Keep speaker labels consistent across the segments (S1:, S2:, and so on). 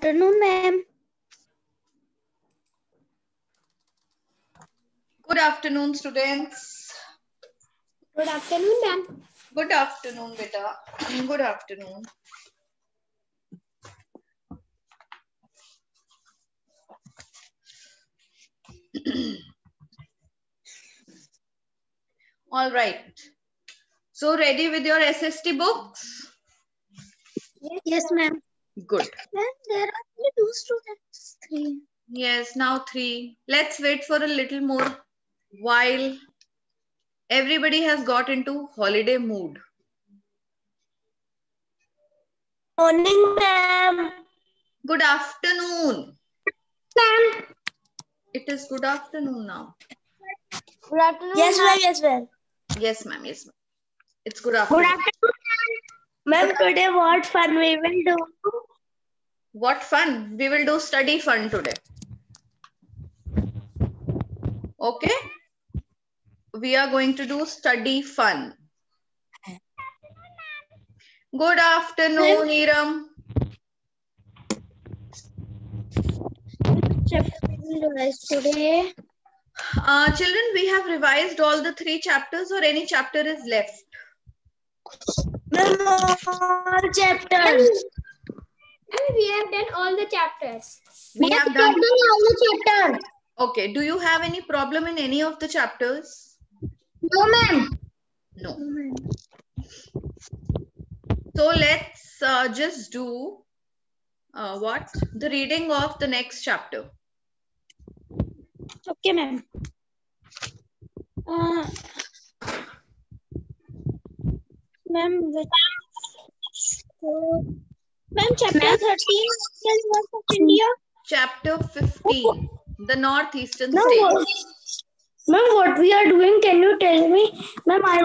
S1: afternoon, ma'am.
S2: Good afternoon, students.
S1: Good afternoon, ma'am.
S2: Good afternoon, beta. Good afternoon. All right. So ready with your SST books?
S1: Yes, ma'am.
S2: Good.
S1: Ma'am, there are only 2 students. 3.
S2: Yes, now 3. Let's wait for a little more while everybody has got into holiday mood.
S1: Morning, ma'am.
S2: Good afternoon.
S1: Ma'am.
S2: It is good afternoon now.
S1: Good afternoon. Yes, ma'am. Yes, ma'am.
S2: Yes, ma'am. Yes, ma'am. It's good afternoon.
S1: Good afternoon, ma'am. Ma'am, today what fun we will do?
S2: What fun. We will do study fun today. Okay? We are going to do study fun. Good afternoon, Iram.
S1: Chapter we will revise today.
S2: Children, we have revised all the 3 chapters or any chapter is left?
S1: Ma'am, all chapters. And we have done all the chapters.
S2: We have done
S1: all the chapters.
S2: Okay. Do you have any problem in any of the chapters?
S1: No, ma'am.
S2: No. So let's just do what? The reading of the next chapter.
S1: Okay, ma'am. Ma'am, ma'am, chapter 13 was of India.
S2: Chapter 15. The northeastern
S1: Ma'am,
S2: states.
S1: Ma'am, what we are doing? Can you tell me? Ma'am, I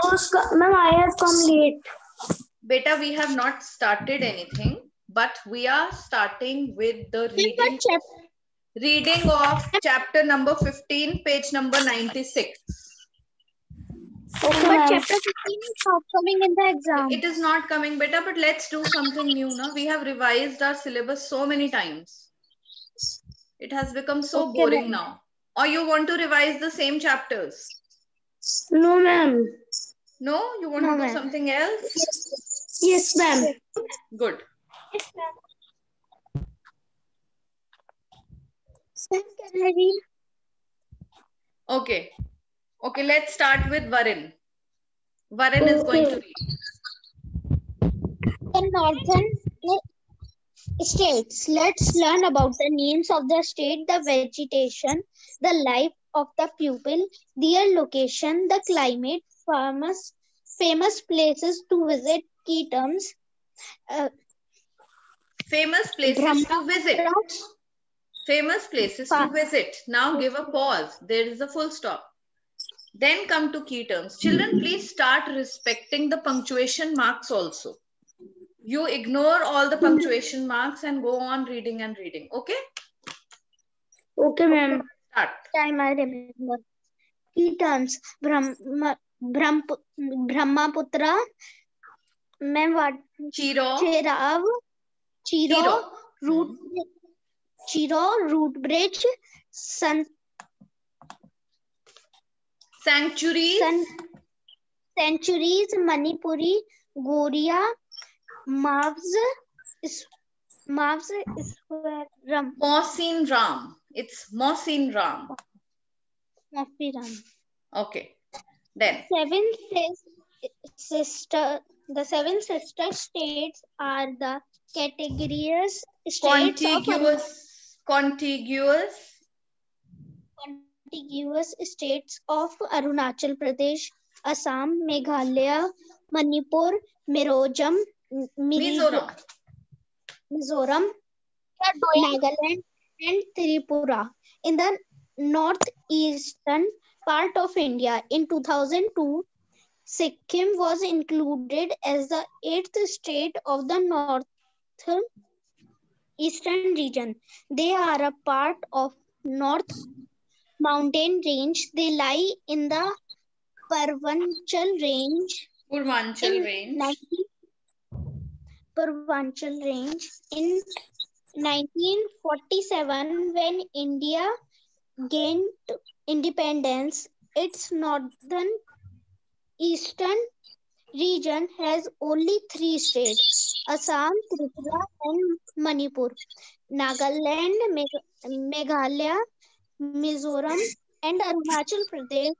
S1: have come late.
S2: Beta, we have not started anything, but we are starting with the reading of chapter number 15, page number 96.
S1: Okay, but chapter 15 is not coming in the exam.
S2: It is not coming, beta, but let's do something new. No? We have revised our syllabus so many times. It has become so boring now. Or you want to revise the same chapters?
S1: No, ma'am.
S2: No? You want to do something else?
S1: Yes, ma'am.
S2: Good.
S1: Yes, ma'am. Can I read?
S2: Okay. Okay, let's start with Varin. Varin is going to read.
S1: The northern states. Let's learn about the names of the state, the vegetation, the life of the pupil, their location, the climate, famous places to visit, key terms.
S2: Famous places to visit. Famous places to visit. Now give a pause. There is a full stop. Then come to key terms. Children, please start respecting the punctuation marks also. You ignore all the punctuation marks and go on reading and reading. Okay?
S1: Okay, ma'am.
S2: Start.
S1: Time I remember. Key terms. Brahmaputra. Ma'am, what? Chirav. Chiro, root bridge.
S2: Sanctuaries.
S1: Sanctuaries. Manipuri. Goria. Mavs Ram.
S2: Mohsin Ram. It's Mohsin Ram.
S1: Mohsin Ram.
S2: Okay. Then.
S1: The seven sister states are the categories states
S2: contiguous
S1: states of Arunachal Pradesh, Assam, Meghalaya, Manipur, Mizoram, Nagaland, and Tripura. In the northeastern part of India, in 2002, Sikkim was included as the 8th state of the northeastern region. They are a part of North Mountain Range. They lie in the Purvanchal Range. Purvanchal Range in 1947, when India gained independence, its northern eastern region has only three states: Assam, Tripura, and Manipur. Nagaland, Meghalaya, Mizoram, and Arunachal Pradesh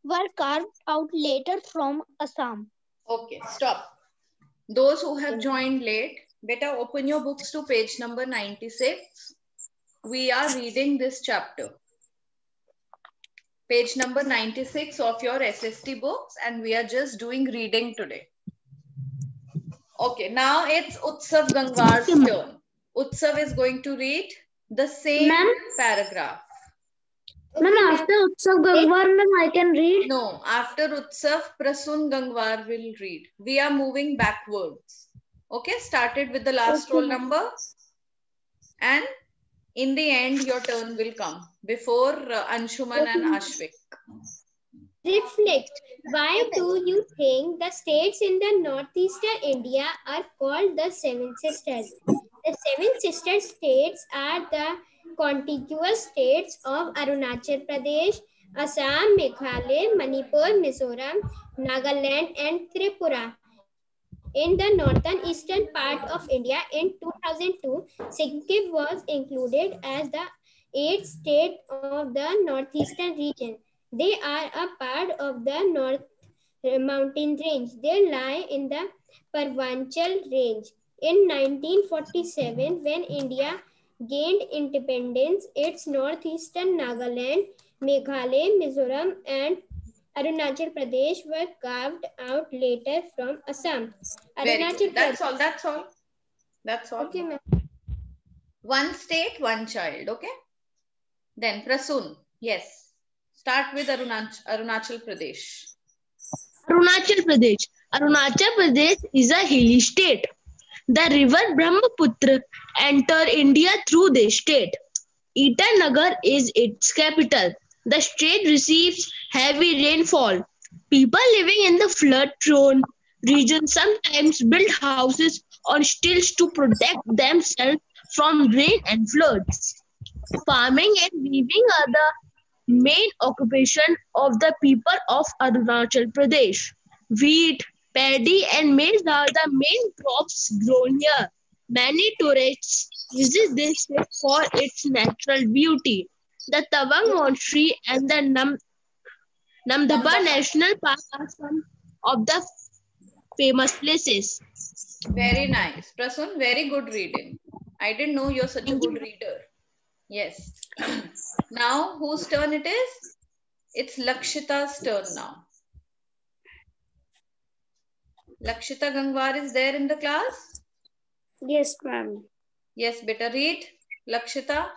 S1: were carved out later from Assam.
S2: Okay, stop. Those who have joined late, better open your books to page number 96. We are reading this chapter. Page number 96 of your SST books, and we are just doing reading today. Okay, now it's Utsav Gangwar's turn. Utsav is going to read the same paragraph.
S3: Ma'am, after Utsav Gangwar, ma'am, I can read?
S2: No, after Utsav, Prasun Gangwar will read. We are moving backwards. Okay, started with the last roll number. And in the end, your turn will come before Anshuman and Ashvik.
S3: Reflect. Why do you think the states in the northeastern India are called the Seven Sisters? The Seven Sister states are the contiguous states of Arunachal Pradesh, Assam, Meghalaya, Manipur, Mizoram, Nagaland, and Tripura. In the northern eastern part of India in 2002, Sikkim was included as the 8th state of the northeastern region. They are a part of the North Mountain Range. They lie in the Parvanchal Range. In 1947, when India gained independence, its northeastern Nagaland, Meghalaya, Mizoram, and Arunachal Pradesh were carved out later from Assam.
S2: Arunachal That's all. That's all. That's all.
S3: Okay, ma'am.
S2: One state, one child. Okay. Then Prasun. Yes. Start with Arunachal Pradesh.
S4: Arunachal Pradesh. Arunachal Pradesh is a hilly state. The river Brahmaputra enters India through the state. Itanagar is its capital. The state receives heavy rainfall. People living in the flood-prone region sometimes build houses on stilts to protect themselves from rain and floods. Farming and weaving are the main occupation of the people of Arunachal Pradesh. Wheat, paddy and maize are the main crops grown here. Many tourists visit this state for its natural beauty. The Tawang Monastery and the Namdapha National Park are some of the famous places.
S2: Very nice. Prasun, very good reading. I didn't know you're such a good reader. Yes. Now, whose turn it is? It's Lakshita's turn now. Lakshita Gangwar is there in the class?
S3: Yes, ma'am.
S2: Yes, better read. Lakshita.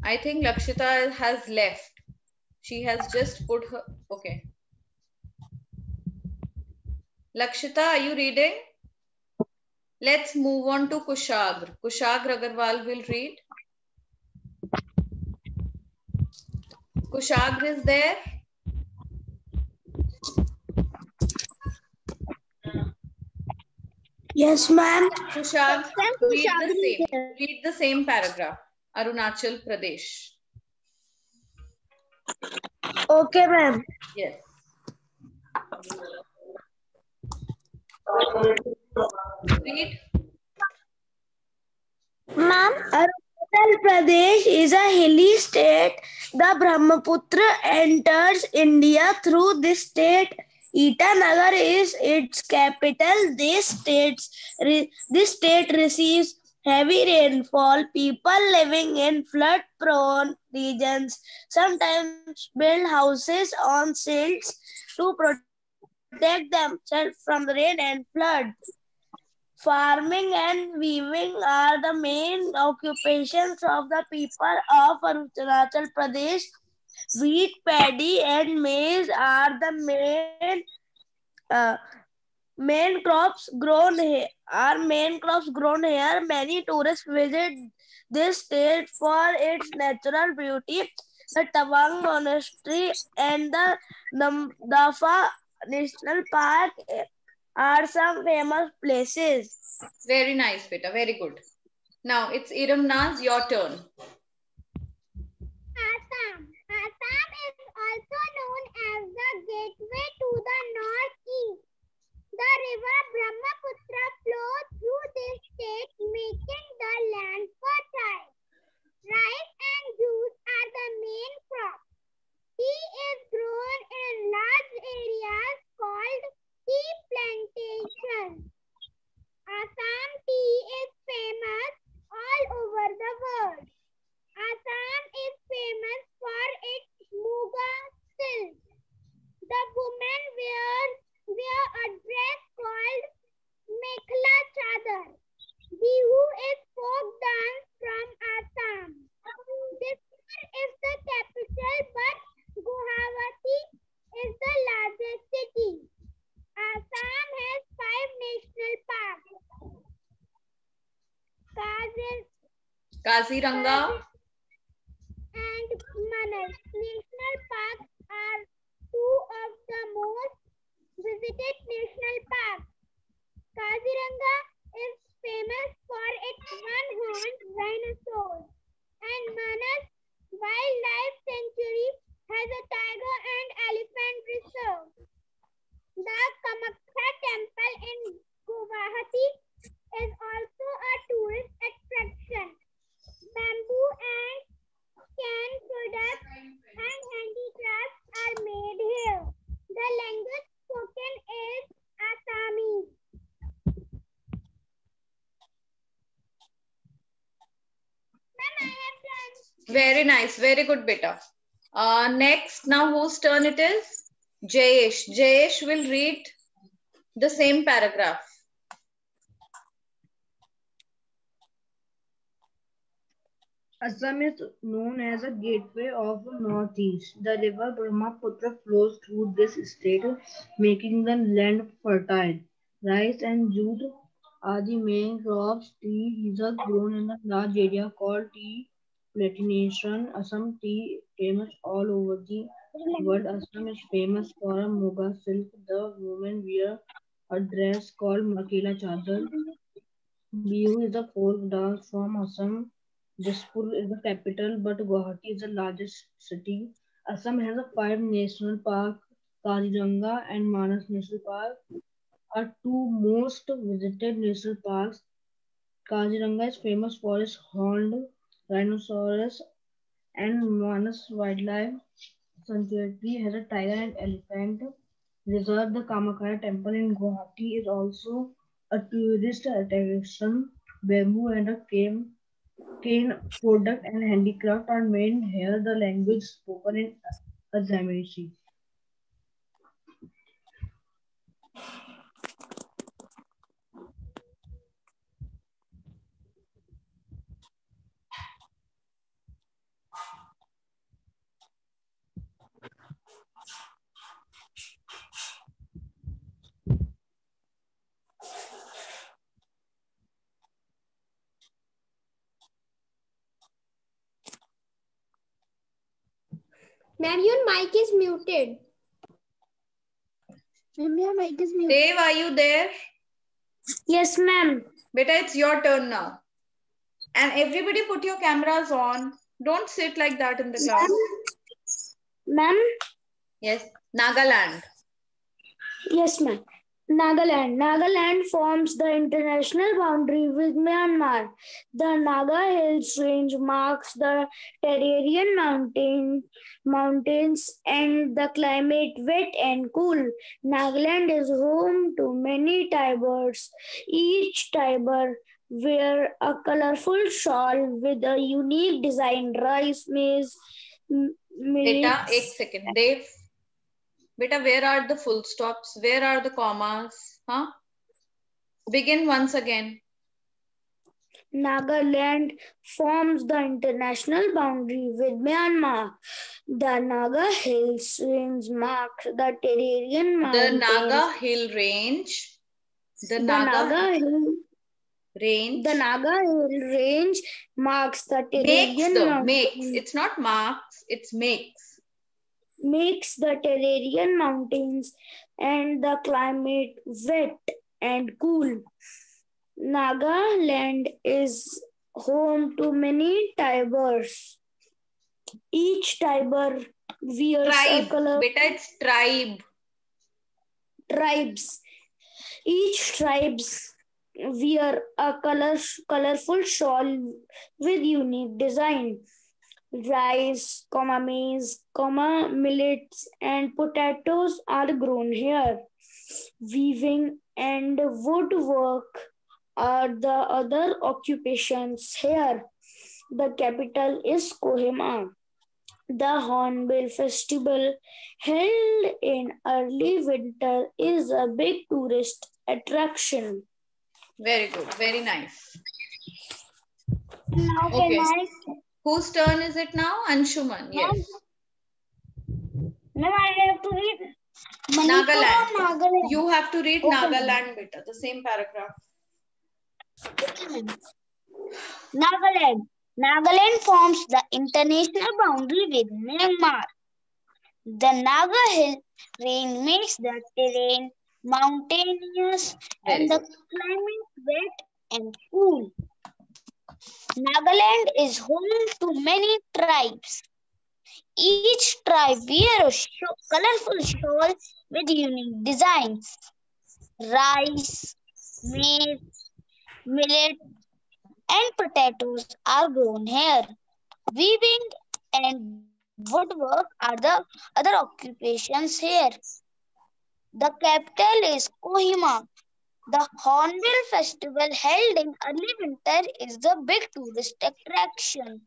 S2: I think Lakshita has left. She has just put her... Okay. Lakshita, are you reading? Let's move on to Kushagra. Kushagra Agarwal will read. Kushagra is there?
S4: Yes, ma'am.
S2: Kushagra, read the same paragraph. Arunachal Pradesh.
S4: Okay, ma'am.
S2: Yes. Read.
S4: Ma'am, Arunachal Pradesh is a hilly state. The Brahmaputra enters India through this state. Itanagar is its capital. This state receives heavy rainfall. People living in flood-prone regions sometimes build houses on silts to protect themselves from rain and flood. Farming and weaving are the main occupations of the people of Arunachal Pradesh. Wheat, paddy, and maize are the main crops grown here. Many tourists visit this state for its natural beauty. The Tawang Monastery and the Namdapha National Park are some famous places.
S2: Very nice, beta. Very good. Now it's Iram Naz, your turn.
S3: Assam. Assam is also known as the gateway to the northeast. The river Brahmaputra flows through this state, making the land fertile. Rice and jute are the main crops. Tea is grown in large areas called tea plantations. Assam tea is famous all over the world. Assam is famous for its Muga silk. The women wear a dress called Mekhla Chadar. Bihu is folk dance from Assam. Dispur is the capital, but Guwahati is the largest city. Assam has 5 national parks.
S2: Kaziranga
S3: and Manas. National parks are 2 of the most visited national parks. Kaziranga is famous for its one-horned rhinoceros, and Manas Wildlife Sanctuary has a tiger and elephant reserve. The Kamakya Temple in Guwahati is also a tourist attraction. Bamboo and can products and handicrafts are made here. The language spoken is Assamese. Ma'am, I have done.
S2: Very nice. Very good, beta. Next, now whose turn it is? Jayesh. Jayesh will read the same paragraph.
S4: Assam is known as a gateway of the northeast. The river Brahmaputra flows through this state, making the land fertile. Rice and jute are the main crops. Tea is grown in a large area called tea plantation. Assam tea famous all over the world. Assam is famous for a Muga silk. The women wear a dress called Makela Chadar. Bihu is a folk dance from Assam. Dispur is the capital, but Guwahati is the largest city. Assam has 5 national parks. Kaziranga and Manas National Park are 2 most visited national parks. Kaziranga is famous for its horned rhinoceros, and Manas Wildlife Sanctuary has a tiger and elephant reserve. The Kamakya Temple in Guwahati is also a tourist attraction. Bamboo and a cane product and handicraft are made here. The language spoken in Assamese.
S3: Ma'am, your mic is muted.
S1: Ma'am, your mic is muted.
S2: Dave, are you there?
S3: Yes, ma'am.
S2: Beta, it's your turn now. And everybody put your cameras on. Don't sit like that in the class.
S3: Ma'am?
S2: Yes. Nagaland.
S3: Yes, ma'am. Nagaland. Nagaland forms the international boundary with Myanmar. The Naga Hills range marks the Terrarian mountains and the climate wet and cool. Nagaland is home to many Tibers. Each Tiber wear a colorful shawl with a unique design. Rice, maize,
S2: Beta, 1 second. Dave. Beta, where are the full stops? Where are the commas? Huh? Begin once again.
S3: Nagaland forms the international boundary with Myanmar. The Naga Hills range marks the Terrarian mountains.
S2: The Naga Hill range. The Naga Hill
S3: range marks the Terrarian mountains.
S2: Makes. It's not marks, it's makes
S3: the Terrarian mountains and the climate wet and cool. Nagaland is
S5: home to many tigers. Each tiger wears a
S2: Tribe.
S5: color.
S2: Beta, it's tribe.
S5: Tribes. Each tribes wear a colorful shawl with unique design. Rice, maize, millets, and potatoes are grown here. Weaving and woodwork are the other occupations here. The capital is Kohima. The Hornbill Festival, held in early winter, is a big tourist attraction.
S2: Very good. Very nice.
S1: Now
S2: Okay.
S1: can I?
S2: Whose turn is it now? Anshuman. Yes.
S1: Ma'am, I have to read Manipur or
S2: Nagaland.
S1: Nagaland.
S2: You have to read
S1: Okay, ma'am.
S2: Nagaland, beta. The same paragraph.
S1: Nagaland. Nagaland forms the international boundary with Myanmar. The Naga Hill range makes the terrain mountainous
S2: Very
S1: and the
S2: good.
S1: climate wet and cool. Nagaland is home to many tribes. Each tribe wears a colorful shawl with unique designs. Rice, maize, millet, and potatoes are grown here. Weaving and woodwork are the other occupations here. The capital is Kohima. The Hornbill Festival, held in early winter, is the big tourist attraction.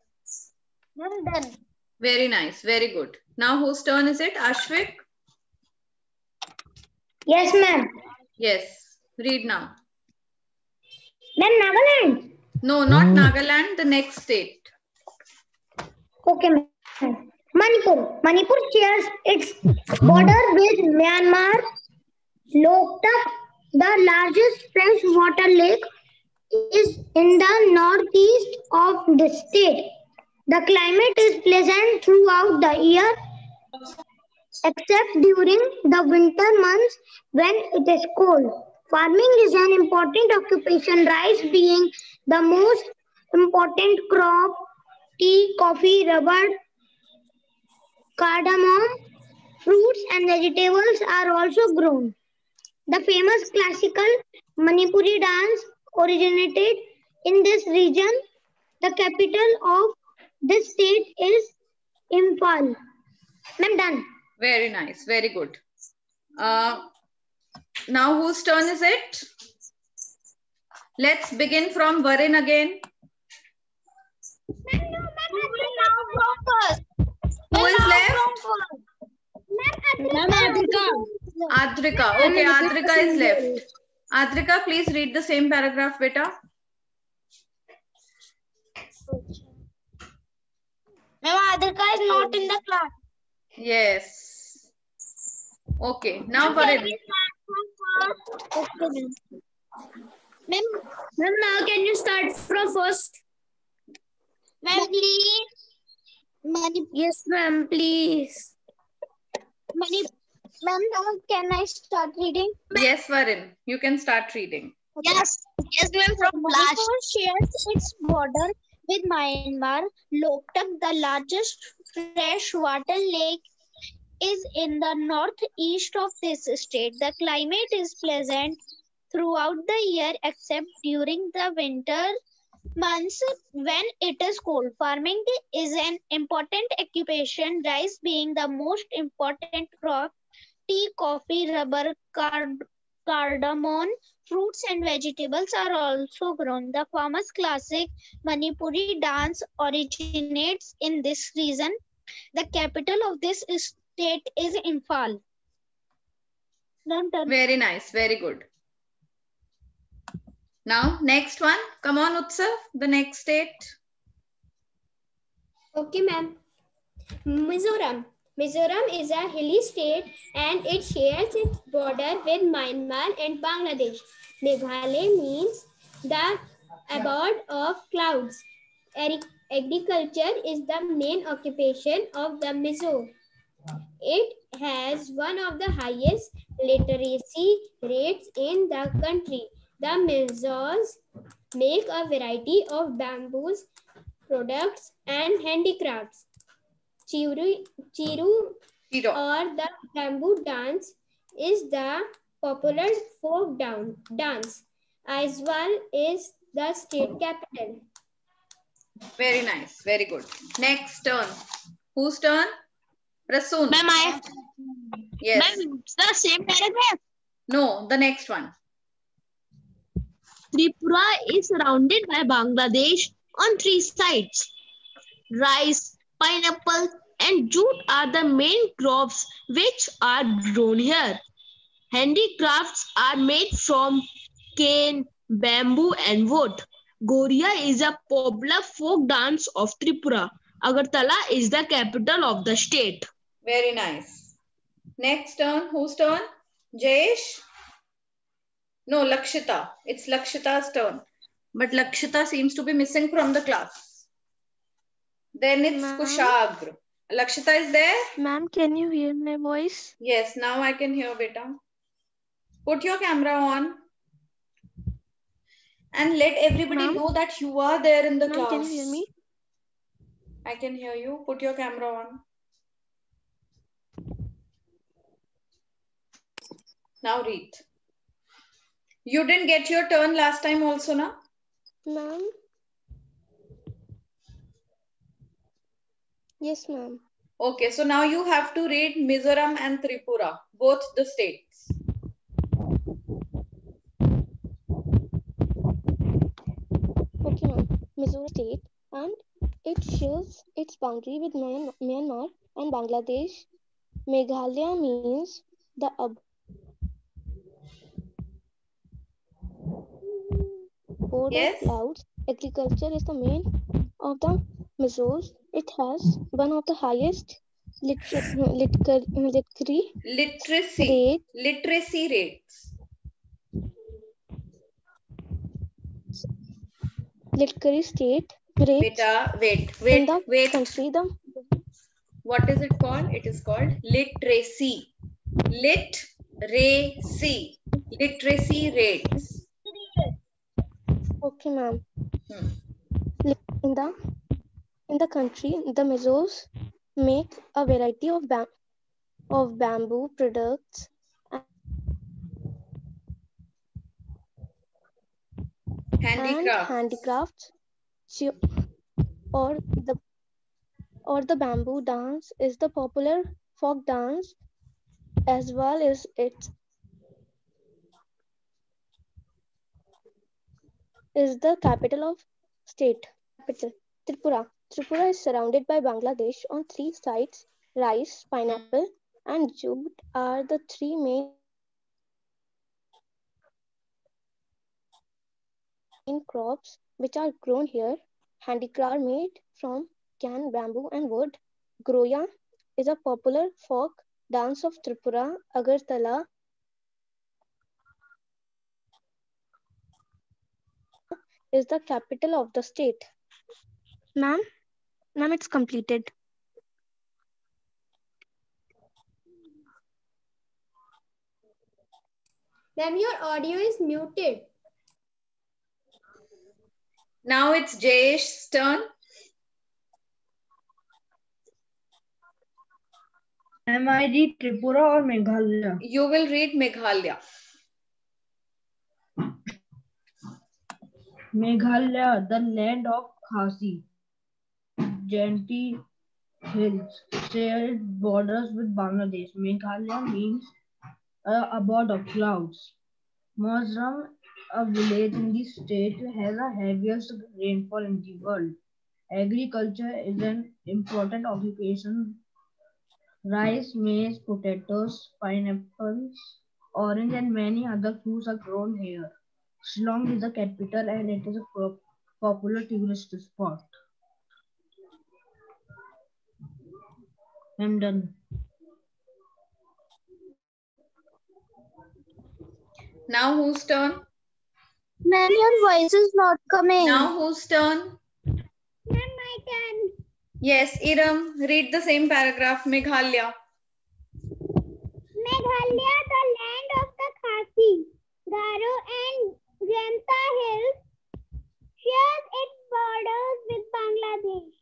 S1: I'm done.
S2: Very nice. Very good. Now whose turn is it? Ashvik?
S5: Yes, ma'am.
S2: Yes. Read now.
S5: Ma'am, Nagaland.
S2: No, not Nagaland. The next state.
S5: Okay, ma'am. Manipur. Manipur shares its border with Myanmar. Loktak, the largest freshwater lake, is in the northeast of the state. The climate is pleasant throughout the year, except during the winter months when it is cold. Farming is an important occupation, rice being the most important crop. Tea, coffee, rubber, cardamom, fruits and vegetables are also grown. The famous classical Manipuri dance originated in this region. The capital of this state is Imphal. I'm done.
S2: Very nice. Very good. Now whose turn is it? Let's begin from Varin again. Who is left? Adrika. Okay, Adrika is left. Adrika, please read the same paragraph, beta.
S1: Ma'am, Adrika is not in the class.
S2: Yes. Okay, now Varin.
S1: Okay, ma'am.
S5: Ma'am, now can you start from first?
S1: Ma'am, please.
S5: Yes, ma'am, please.
S1: Ma'am, now can I start reading?
S2: Yes, Varin, you can start reading.
S1: Yes, ma'am. From Manipur shares its border with Myanmar. Loktak, the largest freshwater lake, is in the northeast of this state. The climate is pleasant throughout the year except during the winter months when it is cold. Farming is an important occupation, rice being the most important crop. Tea, coffee, rubber, cardamom, fruits and vegetables are also grown. The famous classic Manipuri dance originates in this region. The capital of this state is Imphal.
S2: Very nice, very good. Now, next one. Come on, Utsav, the next state.
S3: Okay, ma'am. Mizoram. Mizoram is a hilly state and it shares its border with Myanmar and Bangladesh. Meghalaya means the abode of clouds. Agriculture is the main occupation of the Mizo. It has one of the highest literacy rates in the country. The Mizos make a variety of bamboo's products and handicrafts. Chiru or the bamboo dance is the popular folk dance. Aizawl is the state capital.
S2: Very nice. Very good. Next turn. Whose turn? Rasoon.
S4: Ma'am,
S2: Yes.
S4: Ma'am, it's the same paragraph.
S2: No, the next one.
S4: Tripura is surrounded by Bangladesh on 3 sides. Rice, pineapple, and jute are the main crops which are grown here. Handicrafts are made from cane, bamboo, and wood. Goria is a popular folk dance of Tripura. Agartala is the capital of the state.
S2: Very nice. Next turn. Whose turn? Jayesh? No, Lakshita. It's Lakshita's turn. But Lakshita seems to be missing from the class. Then it's Kushagra. Lakshita is there?
S6: Ma'am, can you hear my voice?
S2: Yes, now I can hear, beta. Put your camera on. And let everybody know that you are there in the class.
S6: Can you hear me?
S2: I can hear you. Put your camera on. Now read. You didn't get your turn last time also, na?
S6: Ma'am? Yes, ma'am.
S2: Okay, so now you have to read Mizoram and Tripura, both the states.
S6: Okay, ma'am. Mizoram state, and it shares its boundary with Myanmar and Bangladesh. Meghalaya means the abode of clouds. Agriculture is the main of the Mizos. It has one of the highest literacy
S2: rates.
S6: Literacy state rates.
S2: Beta, wait.
S6: Country,
S2: what is it called? It is called literacy. Literacy rates.
S6: Okay, ma'am. In the country, the Mizos make a variety of bamboo products and handicrafts. Or the bamboo dance is the popular folk dance, as well as it is the capital of state. Tripura. Tripura is surrounded by Bangladesh on 3 sides. Rice, pineapple, and jute are the 3 main crops which are grown here. Handicraft made from cane, bamboo, and wood. Groya is a popular folk dance of Tripura. Agartala is the capital of the state. Ma'am, it's completed.
S3: Ma'am, your audio is muted.
S2: Now it's Jayesh's turn.
S7: Am I read Tripura or Meghalaya?
S2: You will read Meghalaya.
S7: Meghalaya, the land of Khasi. Genty hills, shared borders with Bangladesh. Meghalaya means abode of clouds. Mizoram, a village in the state, has the heaviest rainfall in the world. Agriculture is an important occupation. Rice, maize, potatoes, pineapples, orange, and many other fruits are grown here. Shillong is the capital and it is a popular tourist spot. I'm done.
S2: Now whose turn?
S1: Ma'am, your voice is not coming.
S2: Now whose turn?
S5: Ma'am, my turn.
S2: Yes, Iram, read the same paragraph. Meghalaya.
S5: Meghalaya, the land of the Khasi, Garo and Janta hills, shares its borders with Bangladesh.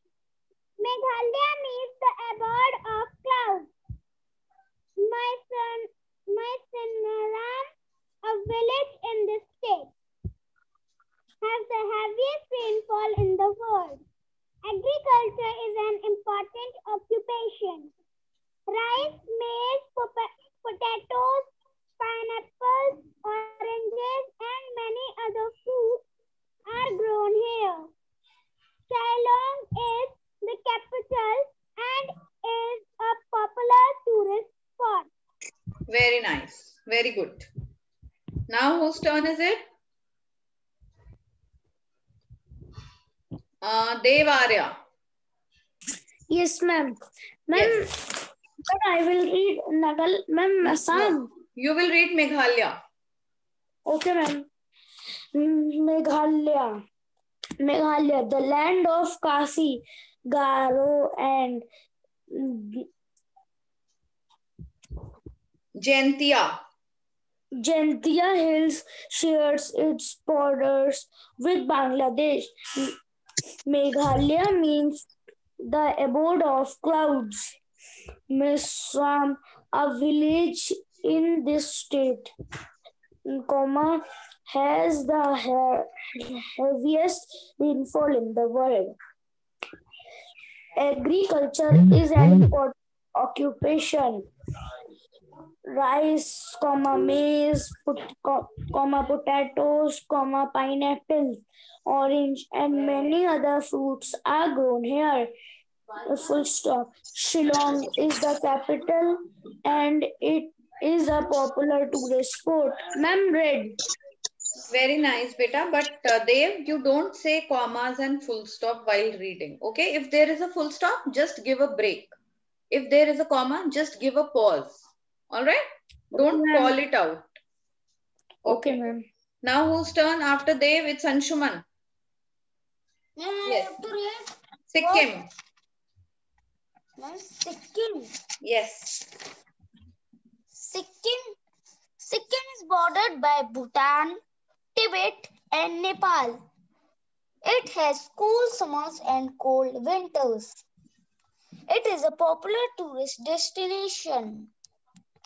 S5: Meghalaya means the abode of clouds. Mysinnaram, a village in this state, has the heaviest rainfall in the world. Agriculture is an important occupation. Rice, maize, potatoes, pineapples, oranges, and many other fruits are grown here. Shillong is the capital and is a popular tourist spot.
S2: Very nice. Very good. Now whose turn is it? Dev Arya.
S4: Yes, ma'am. Ma'am,
S2: Yes.
S4: but I will read Nagal, ma'am, Assam.
S2: No, you will read Meghalaya.
S4: Okay, ma'am. Meghalaya. Meghalaya, the land of Kasi, Garo, and
S2: Jaintia.
S4: Jaintia Hills shares its borders with Bangladesh. Meghalaya means the abode of clouds. Misram, a village in this state, has the heaviest rainfall in the world. Agriculture is an important occupation. Rice, maize, potatoes, pineapples, orange, and many other fruits are grown here. Full stop. Shillong is the capital and it is a popular tourist spot. Ma'am, read.
S2: Very nice, beta. But Dev, you don't say commas and full stop while reading. Okay, if there is a full stop, just give a break. If there is a comma, just give a pause. All right? Don't call it out.
S4: Okay, ma'am.
S2: Now whose turn after Dev? It's Anshuman. Yes. Sikkim.
S1: Sikkim.
S2: Yes.
S1: Sikkim is bordered by Bhutan, Tibet, and Nepal. It has cool summers and cold winters. It is a popular tourist destination.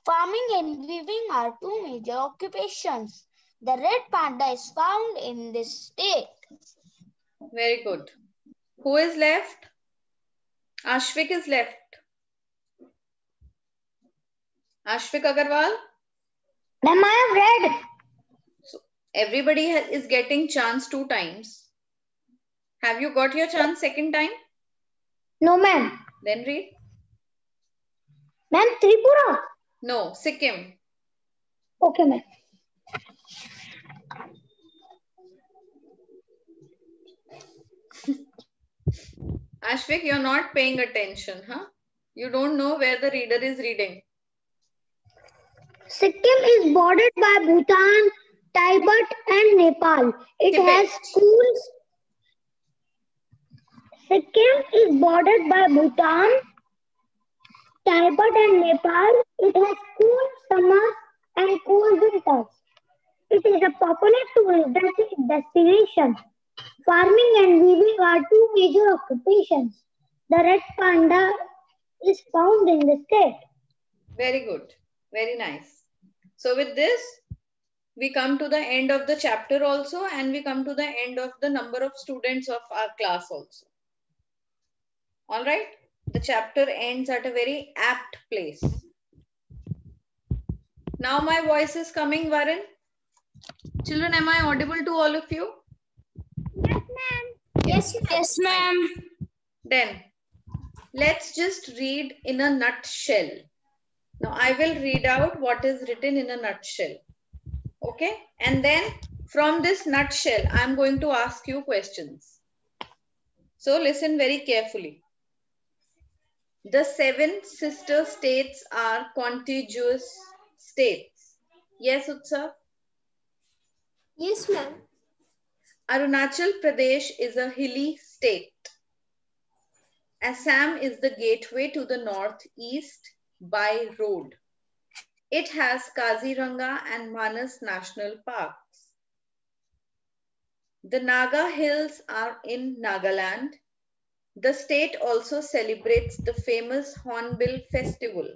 S1: Farming and weaving are two major occupations. The red panda is found in this state.
S2: Very good. Who is left? Ashvik is left. Ashvik Agarwal?
S5: Ma'am, I have read.
S2: So everybody is getting chance 2 times. Have you got your chance second time?
S5: No, ma'am.
S2: Then read.
S5: Ma'am, Tripura.
S2: No, Sikkim.
S5: Okay, ma'am.
S2: Ashvik, you're not paying attention, huh? You don't know where the reader is reading.
S5: Sikkim is bordered by Bhutan, Tibet, and Nepal. It
S2: Tibet.
S5: has schools. Sikkim is bordered by Bhutan, Tibet, and Nepal. It has cool summers and cool winters. It is a popular tourist destination. Farming and weaving are two major occupations. The red panda is found in the state.
S2: Very good. Very nice. So with this, we come to the end of the chapter also, and we come to the end of the number of students of our class also. All right. The chapter ends at a very apt place. Now my voice is coming, Varun. Children, am I audible to all of you?
S5: Yes, ma'am.
S4: Yes, ma'am.
S2: Then let's just read in a nutshell. Now I will read out what is written in a nutshell. Okay. And then from this nutshell, I'm going to ask you questions. So listen very carefully. The 7 sister states are contiguous states. Yes, Utsav?
S3: Yes, ma'am.
S2: Arunachal Pradesh is a hilly state. Assam is the gateway to the northeast by road. It has Kaziranga and Manas National Parks. The Naga Hills are in Nagaland. The state also celebrates the famous Hornbill Festival.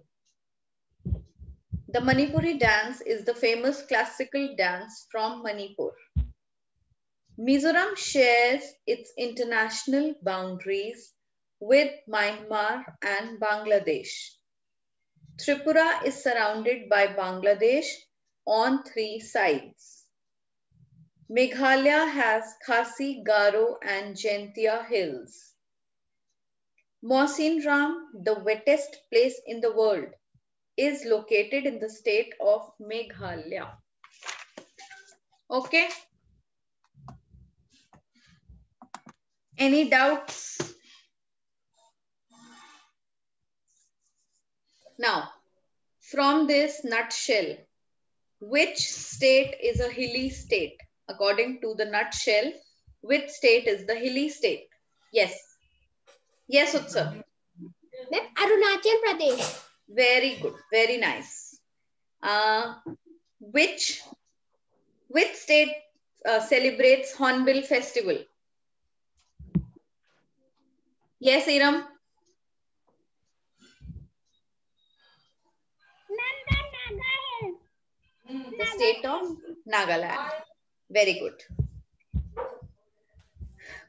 S2: The Manipuri dance is the famous classical dance from Manipur. Mizoram shares its international boundaries with Myanmar and Bangladesh. Tripura is surrounded by Bangladesh on 3 sides. Meghalaya has Khasi, Garo and Jaintia hills. Mawsynram, the wettest place in the world, is located in the state of Meghalaya. Okay. Any doubts? Now, from this nutshell, which state is a hilly state? According to the nutshell, which state is the hilly state? Yes. Yes, Utsav.
S3: Arunachal Pradesh.
S2: Very good. Very nice. Which state celebrates Hornbill Festival? Yes, Iram. The state of Nagaland. Very good.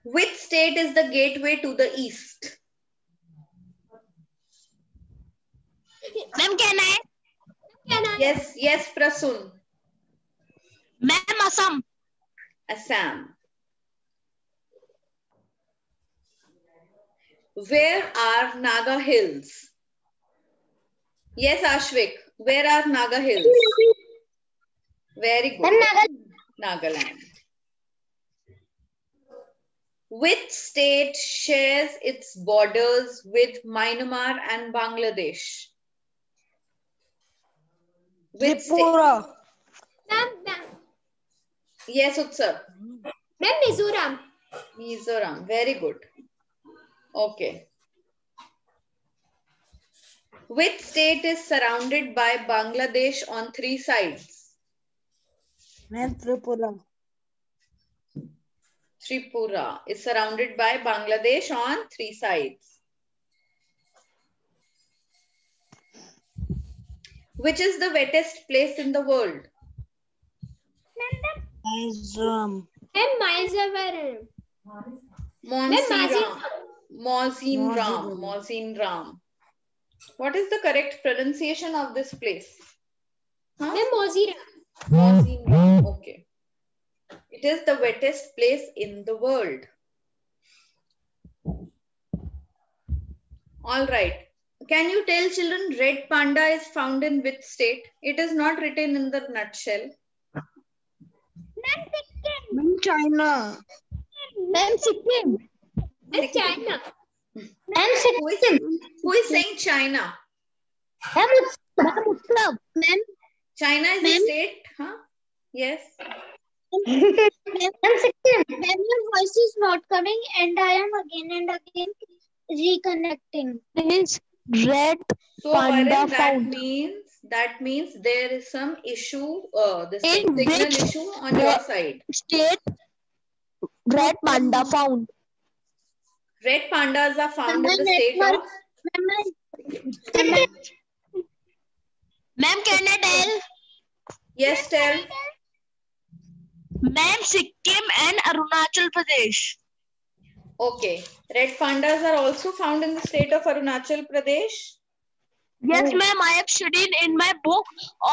S2: Which state is the gateway to the east?
S4: Ma'am, can I?
S2: Yes, yes, Prasun.
S4: Ma'am, Assam.
S2: Assam. Where are Naga Hills? Yes, Ashvik. Where are Naga Hills? Very good. Nagaland. Which state shares its borders with Myanmar and Bangladesh?
S4: Tripura.
S2: Yes, Utsav.
S3: Mizoram.
S2: Mizoram. Very good. Okay. Which state is surrounded by Bangladesh on 3 sides?
S4: Ma'am, Tripura.
S2: Tripura is surrounded by Bangladesh on 3 sides. Which is the wettest place in the world?
S4: Mizoram.
S3: Mizoram.
S2: Mawsynram. What is the correct pronunciation of this place? Huh? Mawsynram. Okay. It is the wettest place in the world. All right. Can you tell children red panda is found in which state? It is not written in the nutshell.
S4: Ma'am, China. Ma'am, Sikkim.
S3: China.
S2: Who is saying China?
S4: Ma'am,
S2: China is a state, huh? Yes.
S1: Ma'am, your voice is not coming and I am again and again reconnecting.
S4: is red
S2: So
S4: panda
S2: Varun,
S4: found.
S2: that means there is some issue, the signal
S4: which
S2: issue on your side.
S4: State red panda found.
S2: Red pandas are found in the state of.
S4: Ma'am, can I tell?
S2: Yes, tell.
S4: Ma'am, Sikkim and Arunachal Pradesh.
S2: Okay. Red pandas are also found in the state of Arunachal Pradesh.
S4: Yes, ma'am, I have studied in my book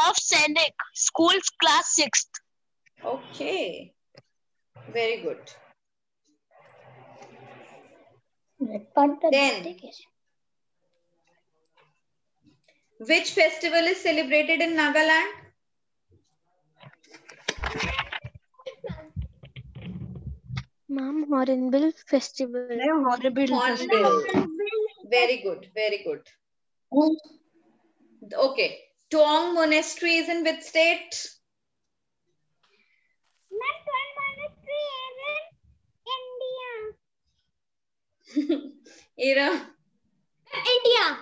S4: of Scenic Schools, class 6th.
S2: Okay. Very good. Then, which festival is celebrated in Nagaland?
S6: Ma'am, Hornbill Festival.
S2: Hornbill. Very good. Very good. Okay. Tuong Monastery is in which state? Ira,
S3: India.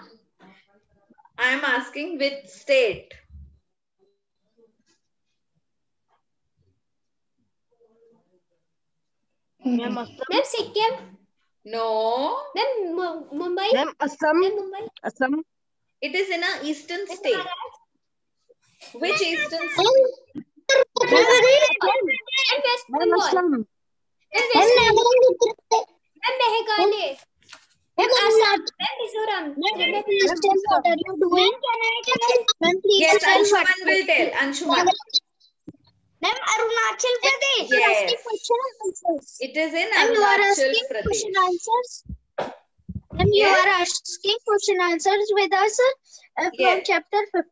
S2: I am asking which state?
S7: Ma'am, Assam.
S3: Ma'am, Sikkim.
S2: No.
S3: Ma'am, Mumbai.
S7: Ma'am, Assam.
S3: Ma'am, Mumbai.
S7: Assam.
S2: It is in a eastern state. Which eastern
S5: Ma'am,
S2: state?
S5: Uttar Pradesh.
S3: And West
S7: Ma'am,
S3: Bengal.
S7: Assam.
S3: And
S5: Ma'am,
S3: West Bengal.
S5: Nagaland, Uttar Pradesh.
S3: Ma'am, Meghalaya.
S5: Ma'am,
S3: Assam. Ma'am, Mizoram.
S5: Ma'am, please tell what are you doing? Ma'am, please
S2: Yes,
S5: tell what.
S2: Anshuman will tell. Anshuman.
S1: Ma'am, Arunachal Pradesh.
S2: Yes.
S1: Asking question and answers.
S2: It is in
S1: Ma'am, you are
S2: Arunachal
S1: asking
S2: Pradesh.
S1: question answers. Ma'am, you
S2: Yes.
S1: are asking question answers with us from
S2: Yes.
S1: chapter 15.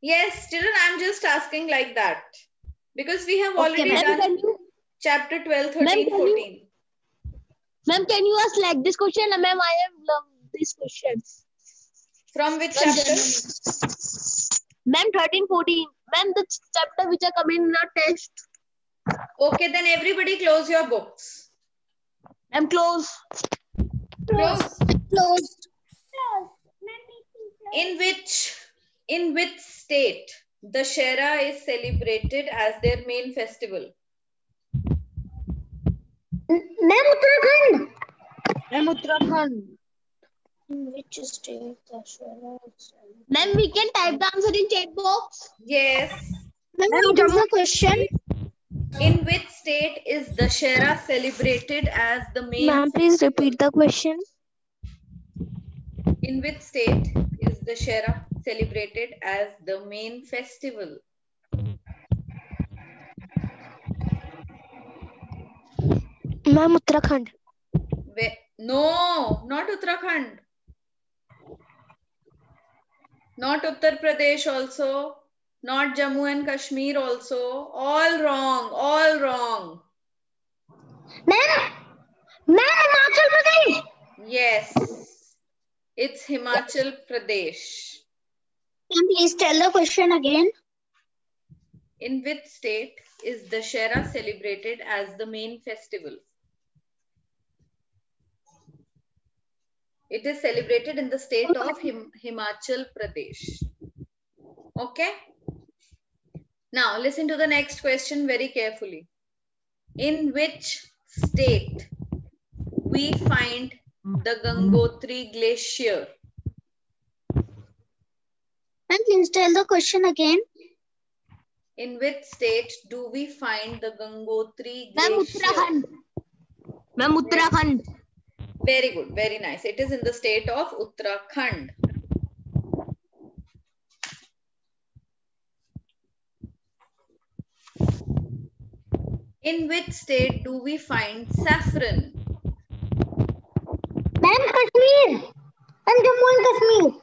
S2: Yes, children, I'm just asking like that. Because we have
S1: Okay,
S2: already
S1: ma'am.
S2: done chapter 12, 13,
S4: Ma'am, can you-
S2: 14.
S4: Ma'am, can you ask like this question? Ma'am, I have loved these questions.
S2: From which chapter?
S4: Ma'am, 13, 14. Ma'am, the chapter which are coming in our test.
S2: Okay, then everybody close your books.
S4: Ma'am, close.
S2: Close.
S1: Closed.
S2: In which state the Shera is celebrated as their main festival?
S5: Ma'am, Uttarakhand.
S7: Ma'am, Uttarakhand.
S1: In which state the Shera is celebrated?
S4: Ma'am, we can type the answer in chat box.
S2: Yes.
S1: Ma'am, what is the question?
S2: In which state is the Shera celebrated as the main?
S6: Ma'am, please repeat the question.
S2: In which state is the Shera celebrated as the main festival?
S6: Ma'am, Uttarakhand.
S2: No, not Uttarakhand. Not Uttar Pradesh also. Not Jammu and Kashmir also. All wrong. All wrong.
S5: Ma'am, Himachal Pradesh.
S2: Yes. It's Himachal Pradesh.
S1: Ma'am, please tell the question again.
S2: In which state is the Shera celebrated as the main festival? It is celebrated in the state of Himachal Pradesh. Okay. Now listen to the next question very carefully. In which state we find the Gangotri Glacier?
S1: Ma'am, please tell the question again.
S2: In which state do we find the Gangotri
S4: Ma'am,
S2: Glacier?
S4: Uttarakhand. Ma'am, Uttarakhand.
S2: Very good, very nice. It is in the state of Uttarakhand. In which state do we find saffron?
S5: Ma'am, Kashmir. And Jammu and Kashmir.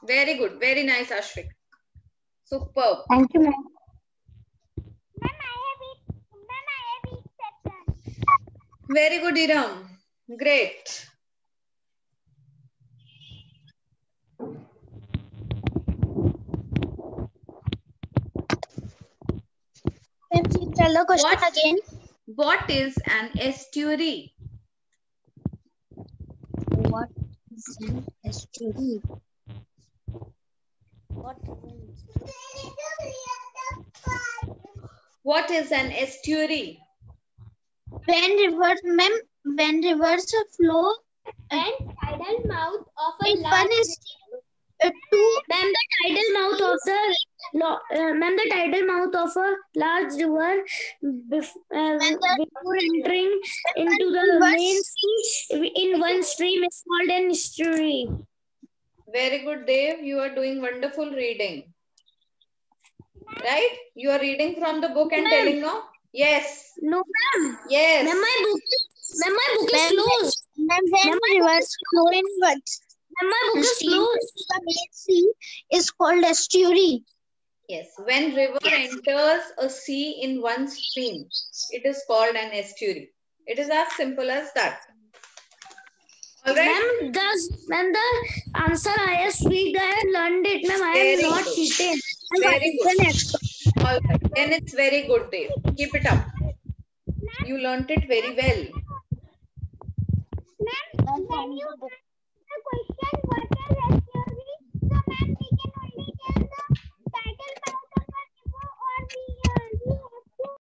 S2: Very good, very nice, Ashvik. Superb.
S5: Thank you, ma'am.
S2: Very good, Iram. Great.
S1: Ma'am, please tell the question again.
S2: What is an estuary?
S1: What is an estuary?
S2: What is an estuary?
S1: When rivers flow
S3: And tidal mouth of a
S1: in one
S3: large
S1: is to
S3: Ma'am, the tidal mouth of a large river before entering into the main sea in one stream is called an estuary.
S2: Very good, Dev. You are doing wonderful reading. Right? You are reading from the book and telling no? Yes.
S3: No, ma'am.
S2: Yes.
S3: Ma'am, my book is
S1: Ma'am,
S3: closed.
S1: when rivers flow in one
S3: Ma'am, my book is
S1: stream,
S3: closed.
S1: the main sea is called estuary.
S2: Yes. When river enters a sea in one stream, it is called an estuary. It is as simple as that. All right.
S3: Ma'am, the answer I have speak, I have learned it, ma'am. I
S2: Very
S3: am not
S2: good.
S3: cheating.
S2: Very good. All right. Then it's very good, Dev. Keep it up. You learnt it very well.
S1: Ma'am, when you the question, what